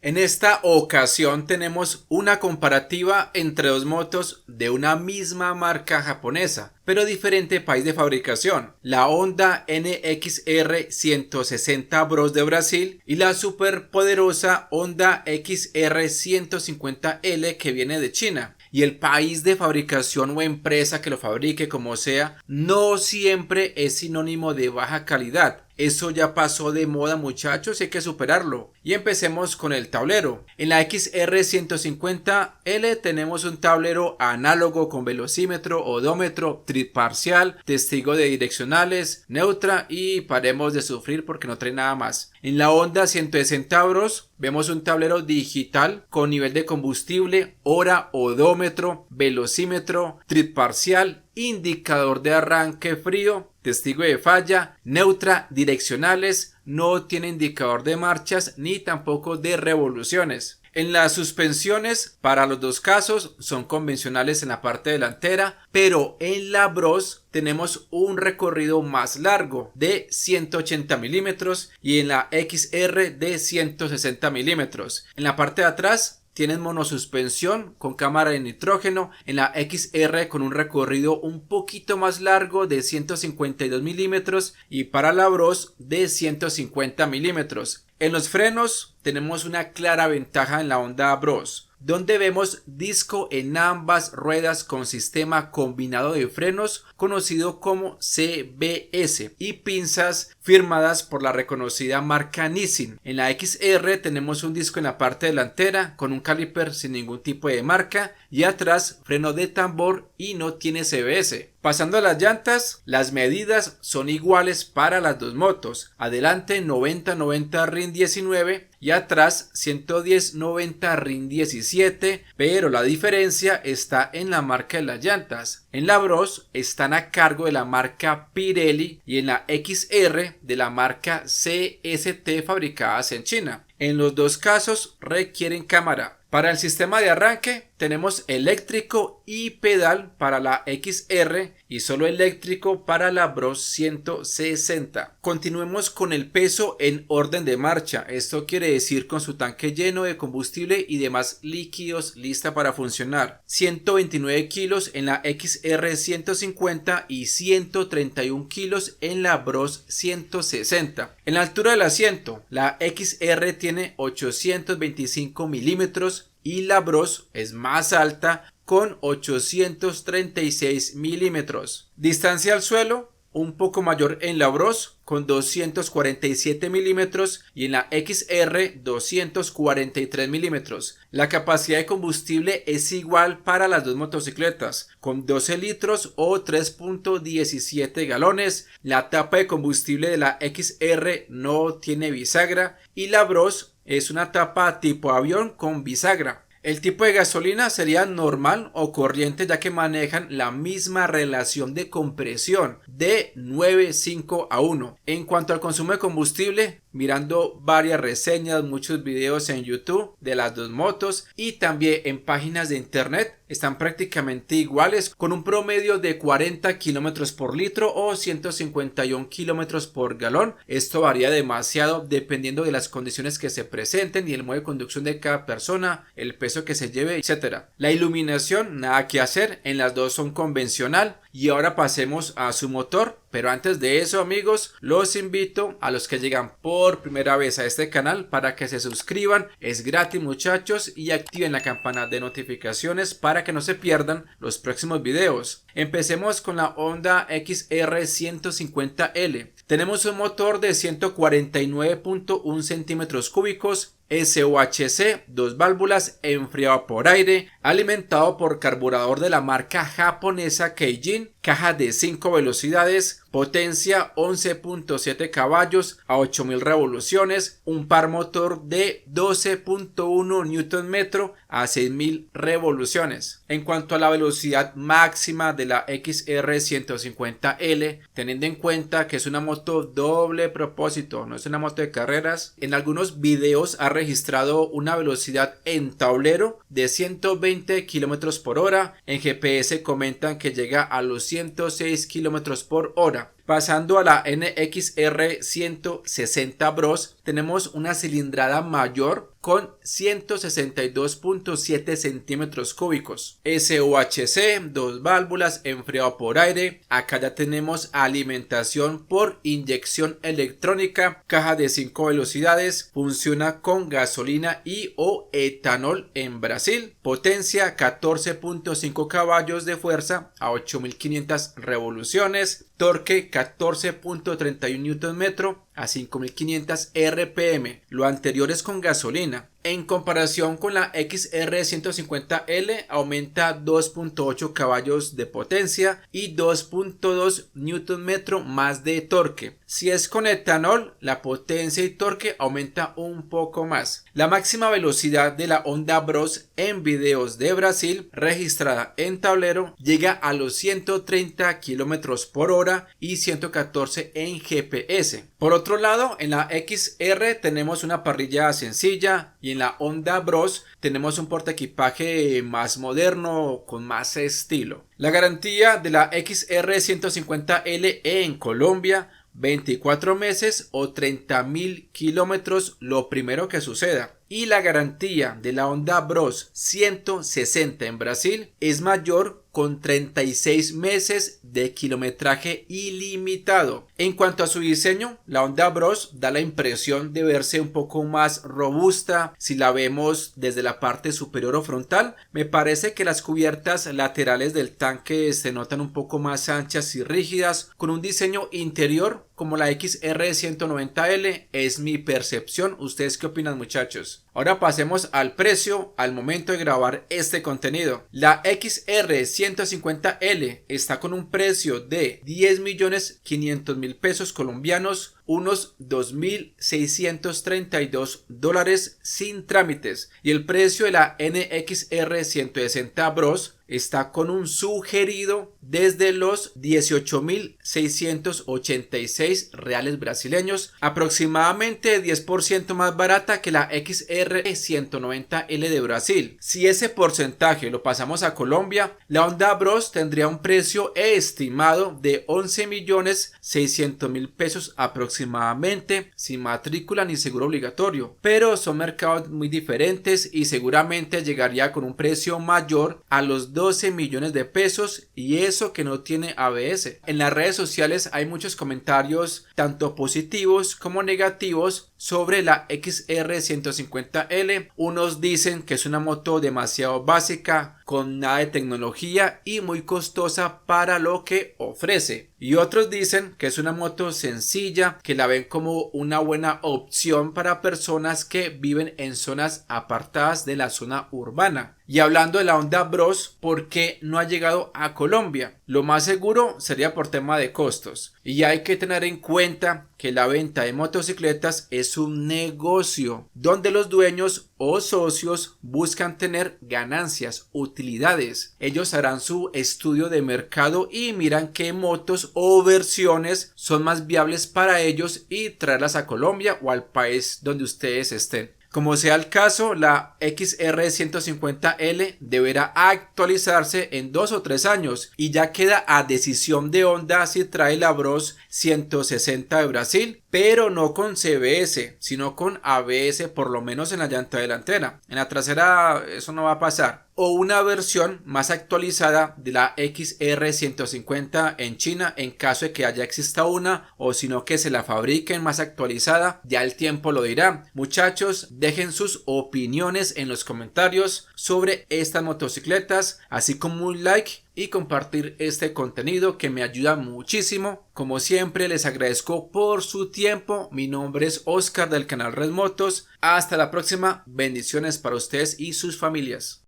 En esta ocasión tenemos una comparativa entre dos motos de una misma marca japonesa, pero diferente país de fabricación, la Honda NXR 160 Bros de Brasil y la superpoderosa Honda XR 150L que viene de China. Y el país de fabricación o empresa que lo fabrique, como sea, no siempre es sinónimo de baja calidad. Eso ya pasó de moda, muchachos, y hay que superarlo. Y empecemos con el tablero. En la XR 150L tenemos un tablero análogo con velocímetro, odómetro, triparcial, testigo de direccionales, neutra y paremos de sufrir porque no trae nada más. En la Honda 160 Bros vemos un tablero digital con nivel de combustible, hora, odómetro, velocímetro, triparcial, indicador de arranque frío, testigo de falla, neutra, direccionales, no tiene indicador de marchas ni tampoco de revoluciones. En las suspensiones, para los dos casos, son convencionales en la parte delantera, pero en la Bros tenemos un recorrido más largo de 180 milímetros y en la XR de 160 milímetros. En la parte de atrás tienen monosuspensión con cámara de nitrógeno, en la XR con un recorrido un poquito más largo de 152 milímetros y para la Bros de 150 milímetros. En los frenos tenemos una clara ventaja en la Honda Bros, donde vemos disco en ambas ruedas con sistema combinado de frenos conocido como CBS y pinzas firmadas por la reconocida marca Nissin. En la XR tenemos un disco en la parte delantera con un caliper sin ningún tipo de marca y atrás freno de tambor y no tiene CBS. Pasando a las llantas, las medidas son iguales para las dos motos. Adelante 90-90 RIN 19 y atrás 110-90 RIN 17, pero la diferencia está en la marca de las llantas. En la Bros están a cargo de la marca Pirelli y en la XR de la marca CST fabricadas en China. En los dos casos requieren cámara. Para el sistema de arranque tenemos eléctrico y pedal para la XR y solo eléctrico para la Bros 160. Continuemos con el peso en orden de marcha. Esto quiere decir con su tanque lleno de combustible y demás líquidos lista para funcionar. 129 kilos en la XR 150 y 131 kilos en la Bros 160. En la altura del asiento, la XR tiene 825 milímetros y la Bros es más alta con 836 milímetros. Distancia al suelo un poco mayor en la Bros con 247 milímetros y en la XR 243 milímetros. La capacidad de combustible es igual para las dos motocicletas con 12 litros o 3.17 galones. La tapa de combustible de la XR no tiene bisagra y la Bros es una tapa tipo avión con bisagra. El tipo de gasolina sería normal o corriente ya que manejan la misma relación de compresión de 9:5:1. En cuanto al consumo de combustible, mirando varias reseñas, muchos videos en YouTube de las dos motos y también en páginas de internet, están prácticamente iguales con un promedio de 40 kilómetros por litro o 151 kilómetros por galón. Esto varía demasiado dependiendo de las condiciones que se presenten y el modo de conducción de cada persona, el peso que se lleve, etc. La iluminación, nada que hacer, en las dos son convencional. Y ahora pasemos a su motor, pero antes de eso, amigos, los invito a los que llegan por primera vez a este canal para que se suscriban, es gratis, muchachos, y activen la campana de notificaciones para que no se pierdan los próximos videos. Empecemos con la Honda XR 150L. Tenemos un motor de 149.1 centímetros cúbicos, SOHC, dos válvulas, enfriado por aire, alimentado por carburador de la marca japonesa Keijin, caja de 5 velocidades, potencia 11.7 caballos a 8000 revoluciones, un par motor de 12.1 Nm a 6000 revoluciones. En cuanto a la velocidad máxima de la XR 150L, teniendo en cuenta que es una moto doble propósito, no es una moto de carreras, en algunos videos ha registrado una velocidad en tablero de 120 km por hora, en GPS comentan que llega a los 106 km por hora. Pasando a la NXR 160 Bros, tenemos una cilindrada mayor con 162.7 centímetros cúbicos, SOHC, 2 válvulas, enfriado por aire. Acá ya tenemos alimentación por inyección electrónica, caja de 5 velocidades, funciona con gasolina y o etanol en Brasil, potencia 14.5 caballos de fuerza a 8.500 revoluciones, torque 14.31 Nm a 5.500 RPM. Lo anterior es con gasolina. En comparación con la XR150L, aumenta 2.8 caballos de potencia y 2.2 Nm más de torque. Si es con etanol, la potencia y torque aumenta un poco más. La máxima velocidad de la Honda Bros en videos de Brasil, registrada en tablero, llega a los 130 km por hora y 114 en GPS. Por otro lado, en la XR tenemos una parrilla sencilla y en la Honda Bros tenemos un portaequipaje más moderno con más estilo. La garantía de la XR150L en Colombia: 24 meses o 30.000 kilómetros lo primero que suceda. Y la garantía de la Honda Bros 160 en Brasil es mayor, con 36 meses de kilometraje ilimitado. En cuanto a su diseño, la Honda Bros da la impresión de verse un poco más robusta. Si la vemos desde la parte superior o frontal, me parece que las cubiertas laterales del tanque se notan un poco más anchas y rígidas, con un diseño interior como la XR190L. Es mi percepción. ¿Ustedes qué opinan, muchachos? Ahora pasemos al precio al momento de grabar este contenido. La XR150L está con un precio de 10.500.000 pesos colombianos, unos $2.632 sin trámites, y el precio de la NXR 160 Bros está con un sugerido desde los 18.686 reales brasileños, aproximadamente 10% más barata que la XR190L de Brasil. Si ese porcentaje lo pasamos a Colombia, la Honda Bros tendría un precio estimado de 11.600.000 pesos aproximadamente, sin matrícula ni seguro obligatorio, pero son mercados muy diferentes y seguramente llegaría con un precio mayor a los 12 millones de pesos, y eso que no tiene ABS. En las redes sociales hay muchos comentarios, tanto positivos como negativos, sobre la XR150L. Unos dicen que es una moto demasiado básica, con nada de tecnología y muy costosa para lo que ofrece. Y otros dicen que es una moto sencilla, que la ven como una buena opción para personas que viven en zonas apartadas de la zona urbana. Y hablando de la Honda Bros, ¿por qué no ha llegado a Colombia? Lo más seguro sería por tema de costos. Y hay que tener en cuenta que la venta de motocicletas es un negocio donde los dueños o socios buscan tener ganancias, utilidades. Ellos harán su estudio de mercado y miran qué motos o versiones son más viables para ellos y traerlas a Colombia o al país donde ustedes estén. Como sea el caso, la XR150L deberá actualizarse en 2 o 3 años y ya queda a decisión de Honda si trae la Bros 160 de Brasil, pero no con CBS, sino con ABS, por lo menos en la llanta delantera. En la trasera eso no va a pasar. O una versión más actualizada de la XR150 en China, en caso de que haya exista una, o sino que se la fabriquen más actualizada, ya el tiempo lo dirá. Muchachos, dejen sus opiniones en los comentarios sobre estas motocicletas, así como un like y compartir este contenido, que me ayuda muchísimo. Como siempre, les agradezco por su tiempo. Mi nombre es Oscar del canal Red Motos. Hasta la próxima. Bendiciones para ustedes y sus familias.